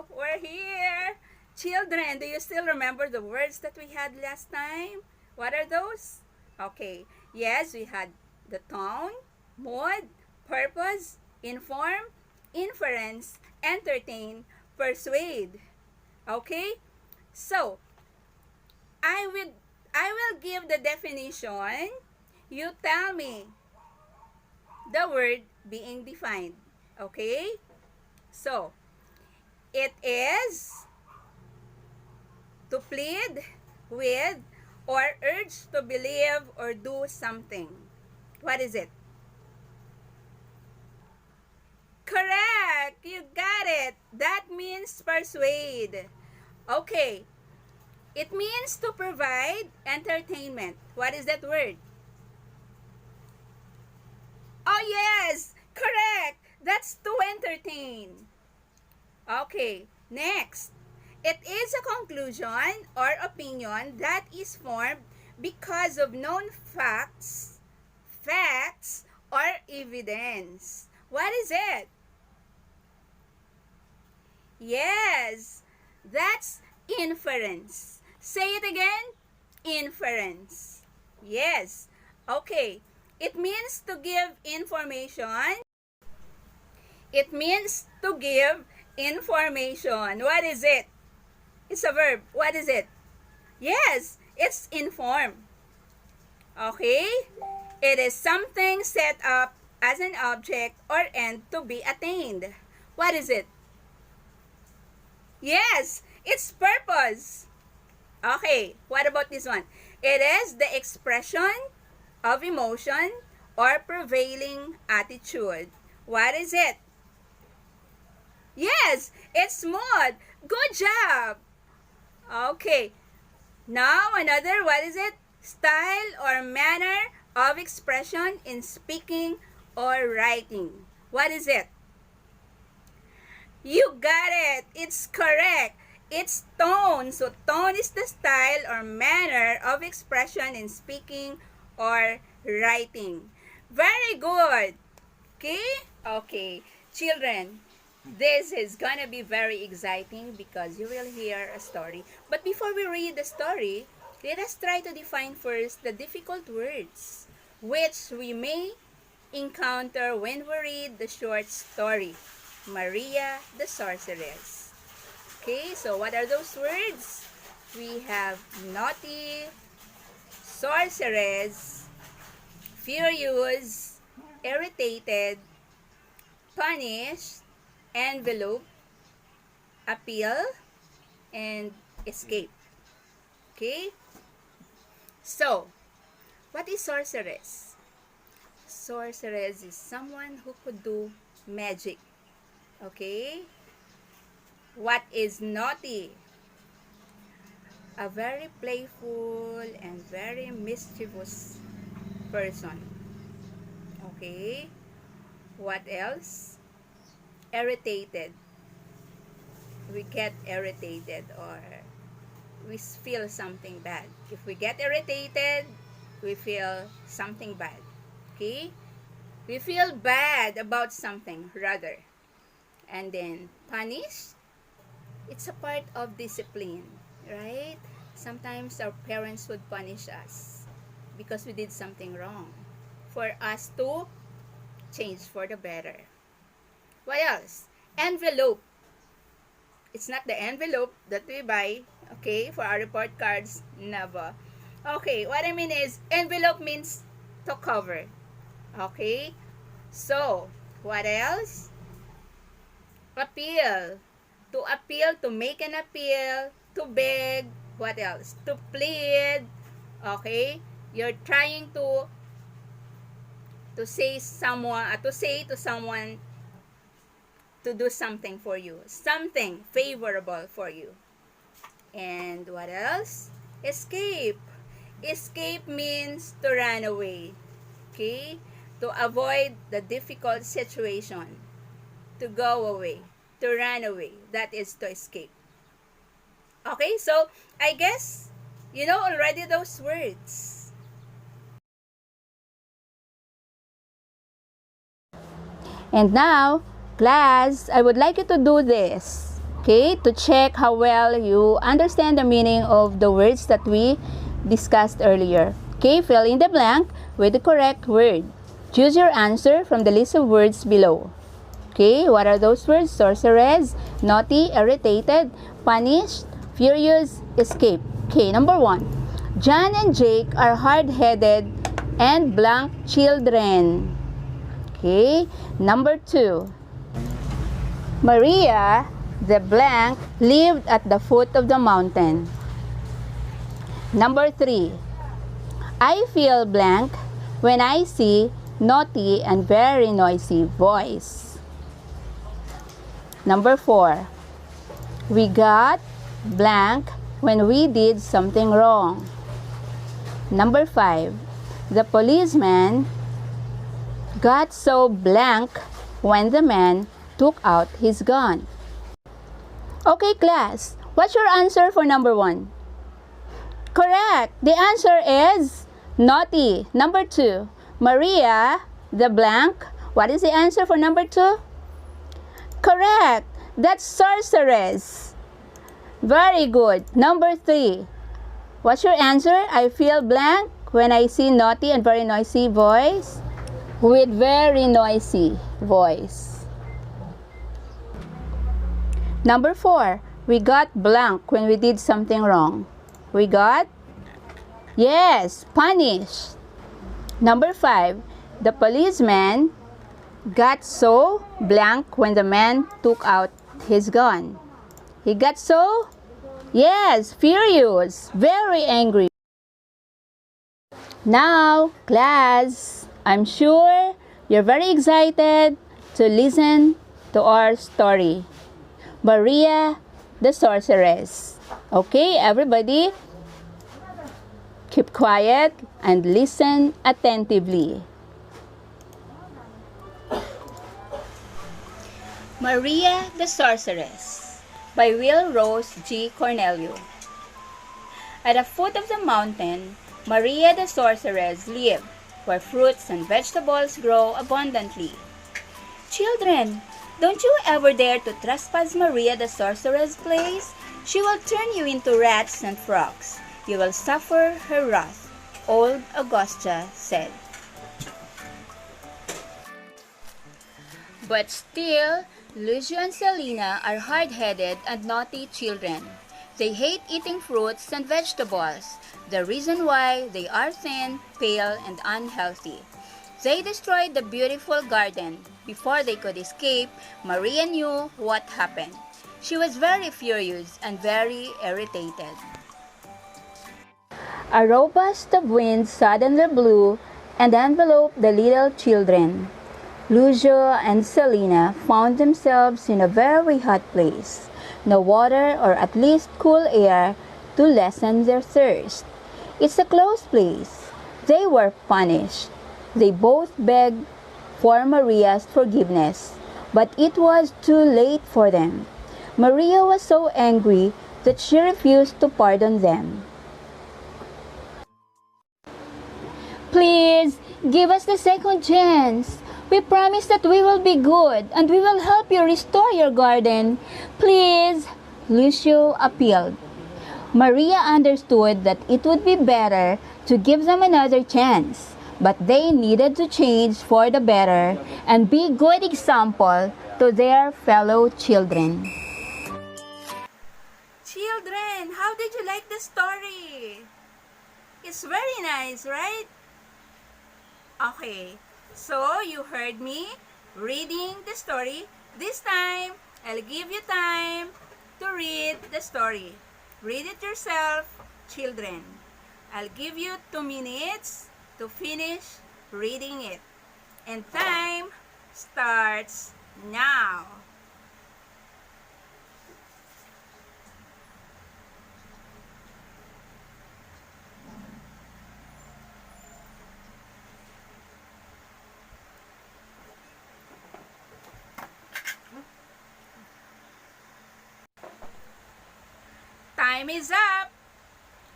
we're here. Children, do you still remember the words that we had last time? What are those? Okay, yes, we had the tone, mood, purpose, inform, inference, entertain, persuade. Okay? So, I will I will give the definition. You tell me the word being defined. Okay? So, it is to plead with or urge to believe or do something. What is it? Correct! You got it! That means persuade. Okay. It means to provide entertainment. What is that word? Oh, yes! Correct! That's to entertain. Okay, next. It is a conclusion or opinion that is formed because of known facts, or evidence. What is it? Yes, that's inference. Say it again. Inference. Yes. Okay. It means to give information. It means to give information. What is it? It's a verb. What is it? Yes, it's inform. Okay? It is something set up as an object or end to be attained. What is it? Yes, it's purpose. Okay, what about this one? It is the expression of emotion or prevailing attitude. What is it? Yes, it's mood. Good job. Okay, now another, what is it? Style or manner of expression in speaking or writing. What is it? You got it. It's correct. It's tone. So tone is the style or manner of expression in speaking or writing. Very good. Okay? Okay. Children, this is gonna be very exciting because you will hear a story. But before we read the story, let us try to define first the difficult words which we may encounter when we read the short story, Maria the Sorceress. Okay, so what are those words? We have naughty, sorceress, furious, irritated, punish, envelope, appeal, and escape. Okay? So, what is sorceress? Sorceress is someone who could do magic. Okay? What is naughty? A very playful and very mischievous person. Okay? What else? Irritated. We get irritated or we feel something bad. If we get irritated, we feel something bad. Okay? We feel bad about something rather. And then punish. It's a part of discipline, right? Sometimes our parents would punish us because we did something wrong for us to change for the better. What else? Envelope. It's not the envelope that we buy, okay, for our report cards. Never. Okay, what I mean is, envelope means to cover. Okay? So, what else? Appeal. To appeal, to make an appeal, to beg. What else? To plead. Okay? You're trying to say to someone to do something for you, something favorable for you. And what else? Escape. Escape means to run away. Okay? To avoid the difficult situation. To go away. To run away. That is to escape. Okay? So, I guess, you know already those words. And now, class, I would like you to do this. Okay, to check how well you understand the meaning of the words that we discussed earlier. Okay, fill in the blank with the correct word. Choose your answer from the list of words below. Okay, what are those words? Sorceress, naughty, irritated, punished, furious, escape. Okay, number 1. John and Jake are hard-headed and blank children. Okay, number 2. Maria, the blank, lived at the foot of the mountain. Number 3. I feel blank when I see naughty and very noisy voice. Number 4. We got blank when we did something wrong. Number 5. The policeman got so blank when the man took out his gun. Okay, class, what's your answer for number 1? Correct. The answer is naughty. Number 2. Maria, the blank. What is the answer for number 2? Correct. That's sorceress. Very good. Number 3. What's your answer? I feel blank when I see naughty and very noisy voice. With very noisy voice. Number 4. We got blank when we did something wrong. We got? Yes, punished. Number 5. The policeman got so blank when the man took out his gun. He got so? Yes, furious, very angry. Now, class, I'm sure you're very excited to listen to our story. Maria, the sorceress. Okay, everybody, keep quiet and listen attentively. Maria the Sorceress by Will Rose G. Cornelio. At the foot of the mountain, Maria the Sorceress lived, where fruits and vegetables grow abundantly. Children, don't you ever dare to trespass Maria the Sorceress' place. She will turn you into rats and frogs. You will suffer her wrath, old Augusta said. But still, Lucio and Selena are hard-headed and naughty children. They hate eating fruits and vegetables, the reason why they are thin, pale, and unhealthy. They destroyed the beautiful garden. Before they could escape, Maria knew what happened. She was very furious and very irritated. A robust of wind suddenly blew and enveloped the little children. Lucio and Selena found themselves in a very hot place. No water or at least cool air to lessen their thirst. It's a closed place. They were punished. They both begged for Maria's forgiveness, but it was too late for them. Maria was so angry that she refused to pardon them. Please, give us the second chance. We promise that we will be good and we will help you restore your garden. Please, Lucio appealed. Maria understood that it would be better to give them another chance, but they needed to change for the better and be good example to their fellow children. Children, how did you like the story? It's very nice, right? Okay. So, you heard me reading the story. This time, I'll give you time to read the story. Read it yourself, children. I'll give you 2 minutes to finish reading it. And time starts now. Time is up.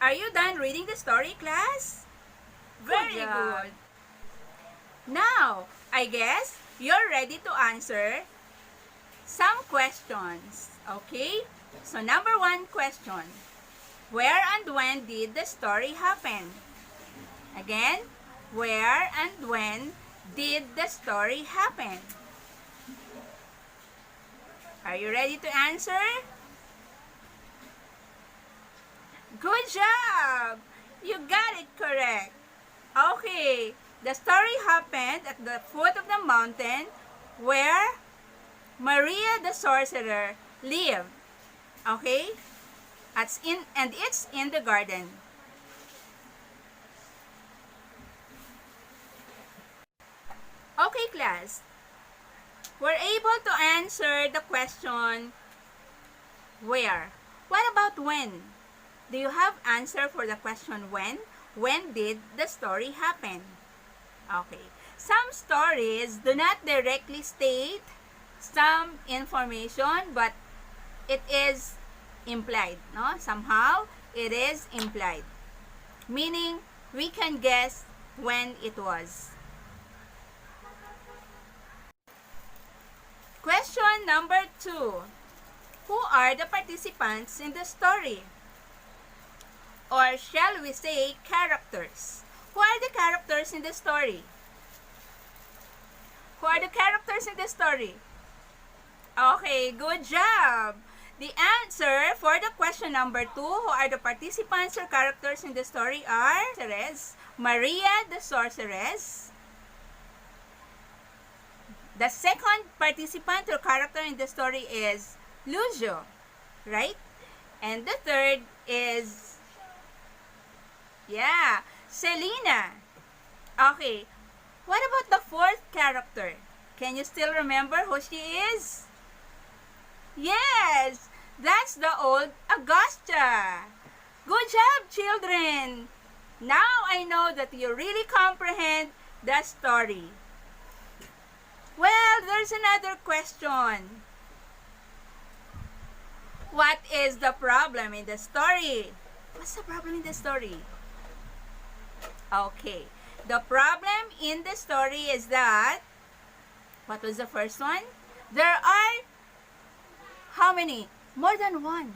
Are you done reading the story, class? Very good. Now, I guess you're ready to answer some questions. Okay? So, number 1 question. Where and when did the story happen? Again, where and when did the story happen? Are you ready to answer? Good job! You got it correct. Okay, the story happened at the foot of the mountain where Maria the sorcerer lived. Okay? It's in the garden. Okay, class. We're able to answer the question where. What about when? Do you have answer for the question when? When did the story happen? Okay. Some stories do not directly state some information, but it is implied, no? Somehow it is implied. Meaning we can guess when it was. Question number 2. Who are the participants in the story? Or shall we say characters? Who are the characters in the story? Who are the characters in the story? Okay, good job. The answer for the question number 2, who are the participants or characters in the story are Maria the sorceress. The second participant or character in the story is Lucio, right? And the third is, Selena. Okay, what about the fourth character? Can you still remember who she is? Yes, that's the old Augusta. Good job, children. Now I know that you really comprehend the story. Well, there's another question. What is the problem in the story? What's the problem in the story? Okay. The problem in the story is that, what was the first one? There are, how many? More than one,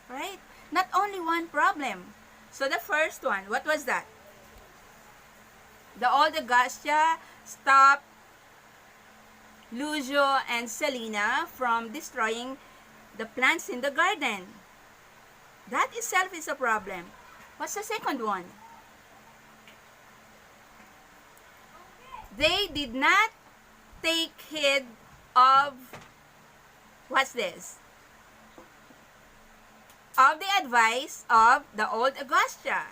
right? Not only one problem. So the first one, what was that? The old Augusta stopped Lucio and Selena from destroying the plants in the garden. That itself is a problem. What's the second one? They did not take heed of, what's this? Of the advice of the old Augusta.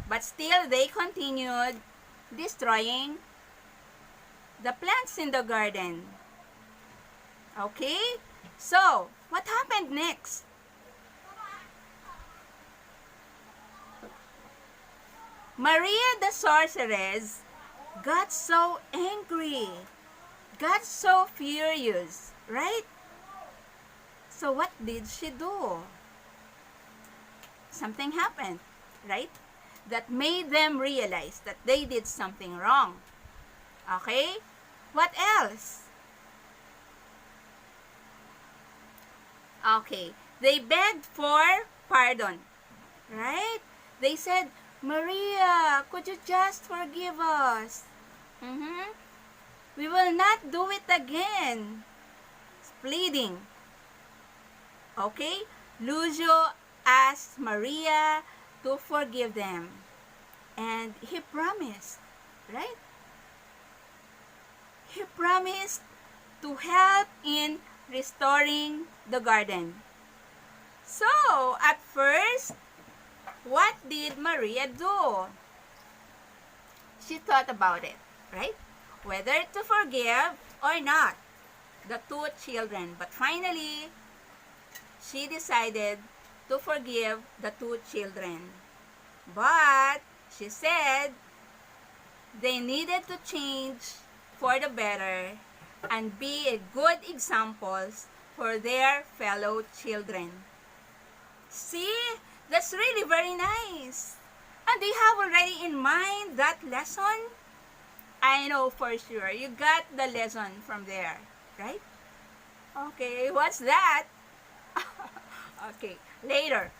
But still, they continued destroying the plants in the garden. Okay? So, what happened next? Maria the sorceress got so angry, got so furious, right? So what did she do? Something happened, right? That made them realize that they did something wrong. Okay? What else? Okay, they begged for pardon, right? They said, Maria, could you just forgive us? We will not do it again. It's pleading. Okay, Lucio asked Maria to forgive them. And he promised, right? He promised to help in restoring the garden. So, at first, what did Maria do? She thought about it, right? Whether to forgive or not the two children. But finally, she decided to forgive the two children. But she said they needed to change for the better and be a good examples for their fellow children. See, that's really very nice. And do you have already in mind that lesson? I know for sure you got the lesson from there, right? Okay, what's that? Okay, later.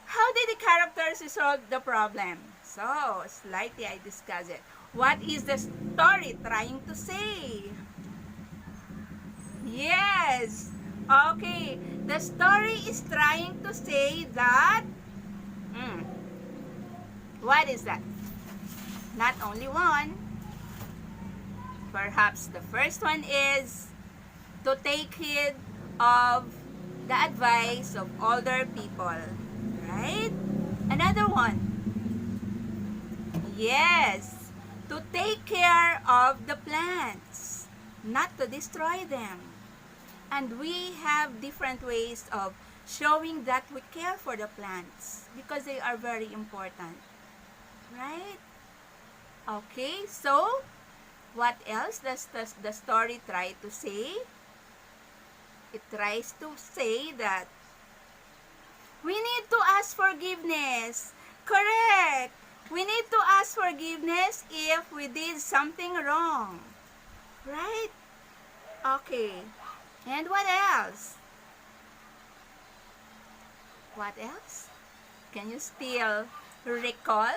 How did the characters resolve the problem? So, slightly I discuss it. What is the story trying to say? Yes. Okay, the story is trying to say that, hmm, what is that? Not only one. Perhaps the first one is to take heed of the advice of older people. Right? Another one. Yes. To take care of the plants. Not to destroy them. And we have different ways of showing that we care for the plants because they are very important. Right? Okay, so what else does the story try to say? It tries to say that we need to ask forgiveness. Correct. We need to ask forgiveness if we did something wrong. Right? Okay. And what else? What else? Can you still recall?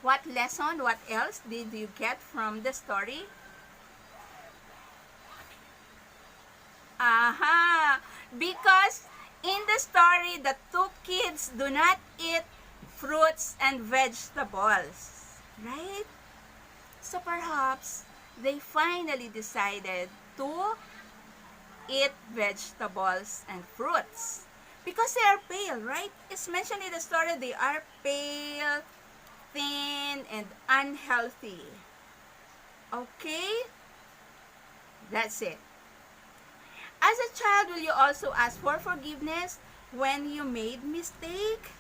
What lesson, what else did you get from the story? Aha! Because in the story, the two kids do not eat fruits and vegetables. Right? So perhaps they finally decided to eat vegetables and fruits. Because they are pale, right? It's mentioned in the story they are pale, thin, and unhealthy. Okay? That's it. As a child, will you also ask for forgiveness when you made mistake?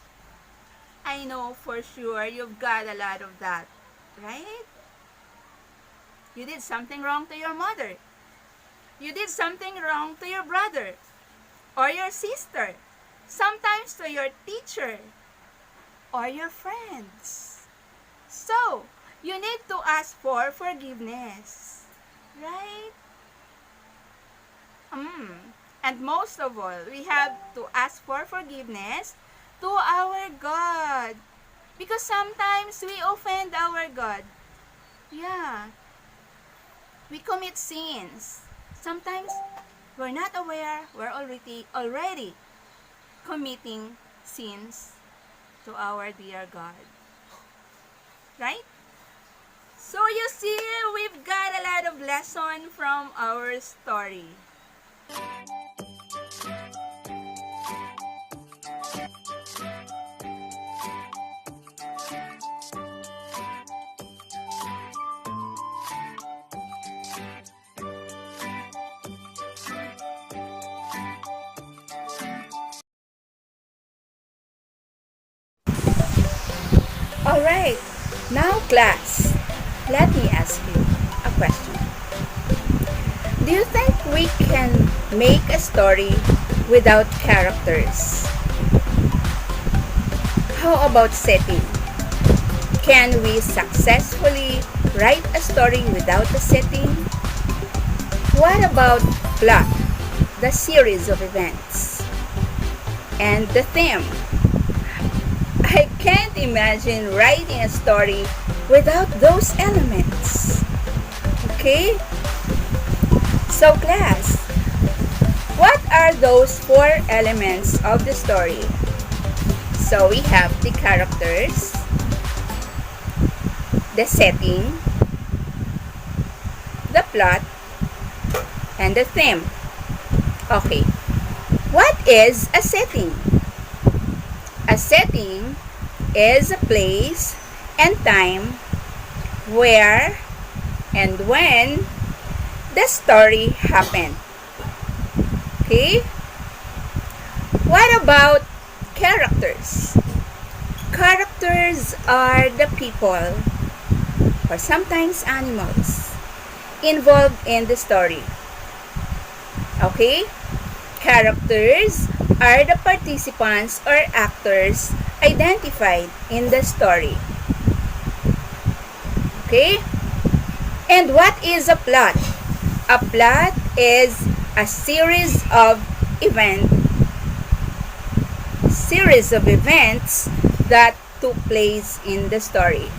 I know for sure you've got a lot of that, right? You did something wrong to your mother. You did something wrong to your brother or your sister. Sometimes to your teacher or your friends. So, you need to ask for forgiveness, right? And most of all, we have to ask for forgiveness to our God. Because sometimes we offend our God. Yeah. We commit sins. Sometimes we're not aware we're already committing sins to our dear God. Right? So you see, we've got a lot of lesson from our story. Alright, now class, let me ask you a question. Do you think we can make a story without characters? How about setting? Can we successfully write a story without a setting? What about plot, the series of events? And the theme? I can't imagine writing a story without those elements. Okay? So class, what are those 4 elements of the story? So we have the characters, the setting, the plot, and the theme. Okay, what is a setting? A setting is a place and time where and when the story happened. Okay? What about characters? Characters are the people or sometimes animals involved in the story. Okay? Characters are the participants or actors identified in the story. Okay? And what is a plot? A plot is a series of events that took place in the story.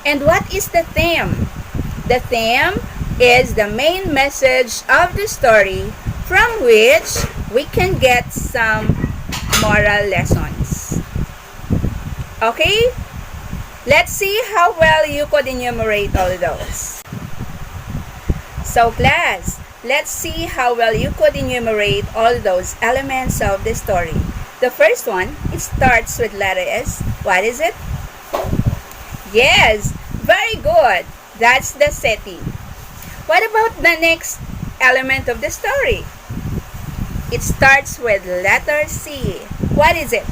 And what is the theme? The theme is the main message of the story from which we can get some moral lessons. Okay? Let's see how well you could enumerate all those. So class, let's see how well you could enumerate all those elements of the story. The first one, it starts with letter S. What is it? Yes, very good. That's the setting. What about the next element of the story? It starts with letter C. What is it?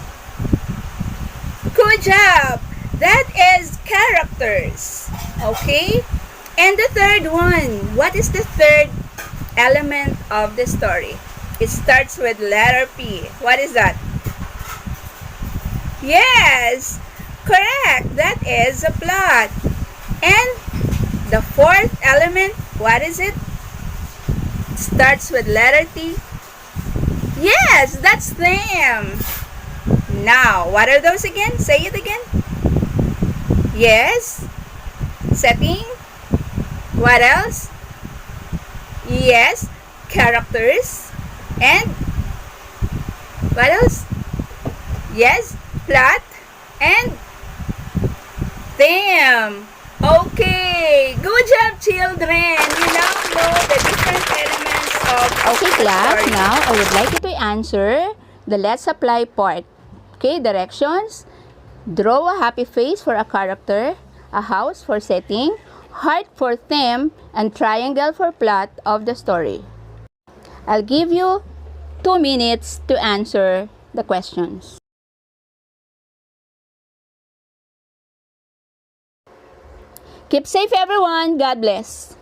Good job! That is characters. Okay? And the third one, what is the third element of the story? It starts with letter P. What is that? Yes! Correct! That is a plot. And the fourth element, what is it? It starts with letter T. Yes, that's them. Now, what are those again? Say it again. Yes. Setting. What else? Yes. Characters. And what else? Yes. Plot. And theme. Okay. Good job, children. You now know the different elements of Okay, the class. story. Now, I would like you to answer the let's apply part. Okay, directions. Draw a happy face for a character, a house for setting, heart for theme, and triangle for plot of the story. I'll give you 2 minutes to answer the questions. Keep safe, everyone. God bless.